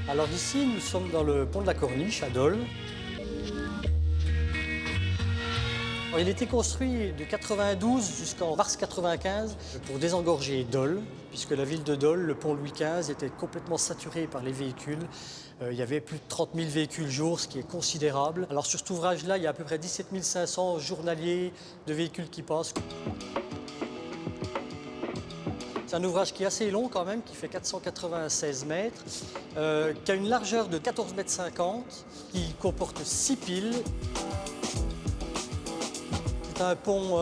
Alors ici, nous sommes dans le pont de la Corniche, à Dole. Alors, il a été construit de 92 jusqu'en mars 95 pour désengorger Dole, puisque la ville de Dole, le pont Louis XV, était complètement saturé par les véhicules. Il y avait plus de 30 000 véhicules jour, ce qui est considérable. Alors sur cet ouvrage-là, il y a à peu près 17 500 journaliers de véhicules qui passent. C'est un ouvrage qui est assez long quand même, qui fait 496 mètres, qui a une largeur de 14,50 mètres, qui comporte 6 piles. C'est un pont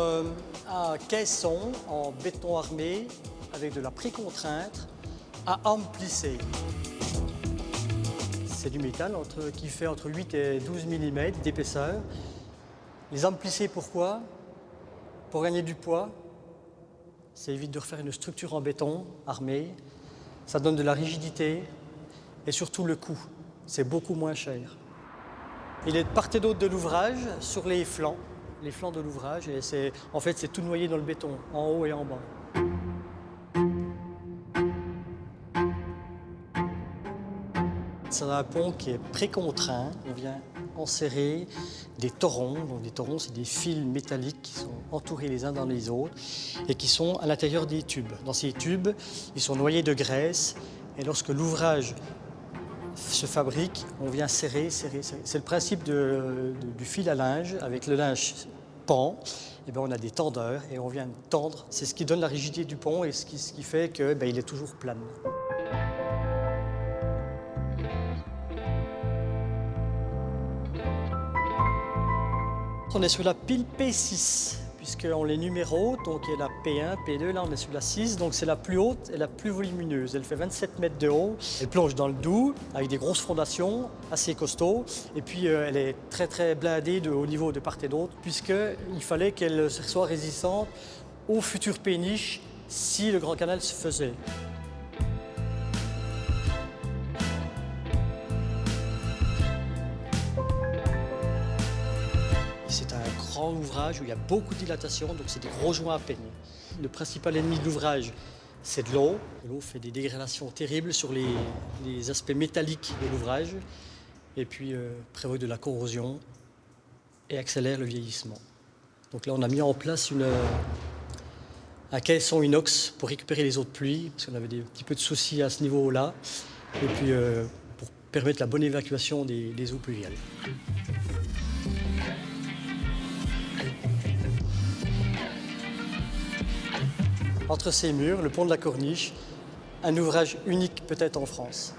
à caisson en béton armé avec de la précontrainte à armes plissées. C'est du métal qui fait entre 8 et 12 mm d'épaisseur. Les armes plissées, pourquoi? Pour gagner du poids. Ça évite de refaire une structure en béton armé. Ça donne de la rigidité et surtout le coût. C'est beaucoup moins cher. Il est de part et d'autre de l'ouvrage, sur les flancs de l'ouvrage. Et c'est tout noyé dans le béton, en haut et en bas. C'est un pont qui est précontraint. On vient enserrer des torons. Donc des torons, c'est des fils métalliques qui sont entourés les uns dans les autres et qui sont à l'intérieur des tubes. Dans ces tubes, ils sont noyés de graisse. Et lorsque l'ouvrage se fabrique, on vient serrer. C'est le principe du fil à linge. Avec le linge pend, et bien on a des tendeurs et on vient tendre. C'est ce qui donne la rigidité du pont et ce qui fait qu'il est toujours plane. On est sur la pile P6, puisqu'on les numérote, donc il y a la P1, P2, là on est sur la 6, donc c'est la plus haute et la plus volumineuse. Elle fait 27 mètres de haut, elle plonge dans le Doubs avec des grosses fondations assez costauds, et puis elle est très blindée de haut niveau de part et d'autre, puisqu'il fallait qu'elle soit résistante aux futures péniches si le Grand Canal se faisait. C'est un grand ouvrage où il y a beaucoup de dilatation, donc c'est des gros joints à peigner. Le principal ennemi de l'ouvrage, c'est de l'eau. L'eau fait des dégradations terribles sur les aspects métalliques de l'ouvrage, et puis provoque de la corrosion et accélère le vieillissement. Donc là, on a mis en place un caisson inox pour récupérer les eaux de pluie, parce qu'on avait un petit peu de soucis à ce niveau-là, et puis pour permettre la bonne évacuation des eaux pluviales. Entre ces murs, le pont de la Corniche, un ouvrage unique peut-être en France.